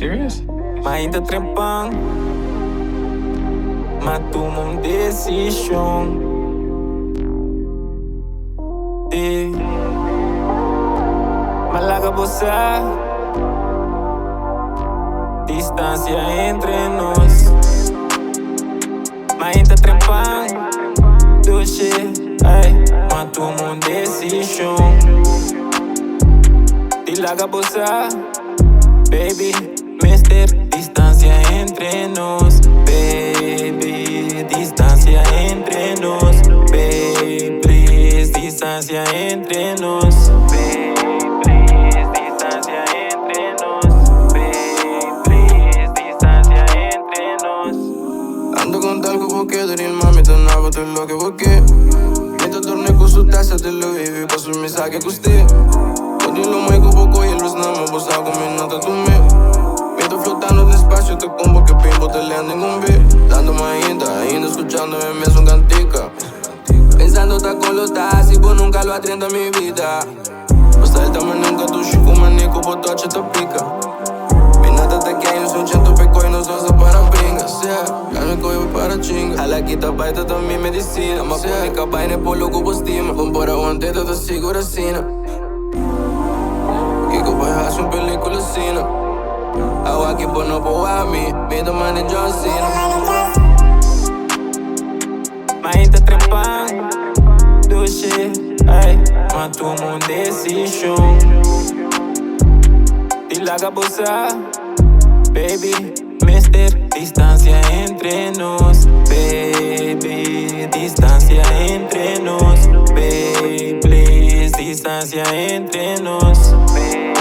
serious? Mas ainda trempão, mas toma decisão. Mas larga você, distância entre nós. Mas ainda trempão, doce, mas toma decisão. E larga você, baby, mister, distância entre nós. Baby, distância entre nós. Baby, please, distância entre nós. Baby, please, distância entre nós. Baby, please, distância entre nós. Ando con talco porque dormir mami te nava te lo que busqué. Mientras torne con su taza te lo vivi, paso mi saque que usted. Lo muy poco y los namos, vos hago mi nota tu me. Mientras flotando despacio te combo que pimbo te leando en un beat. Dándome ainda escuchándome me son cantica. Pensando tá con los taxis, vos nunca lo atriendo a mi vida. Vos salta mas nunca tu chico manico, vos tocha te pica. Mi nata te quer, eu sou um cento peco e nós dois para bringas. Já me coibo para chinga. Ela quita baita também medicina. Mas única baina por logo vos estima. Vambora ontem toda segura sina. Uma película cena. Agora aqui por não boa me da mãe de John Cena. Mas ainda trempando, doce, mas toma decisão. E larga você, baby, mister, distância entre nós. Baby, distância entre nós. Baby, please, distância entre nós. Baby,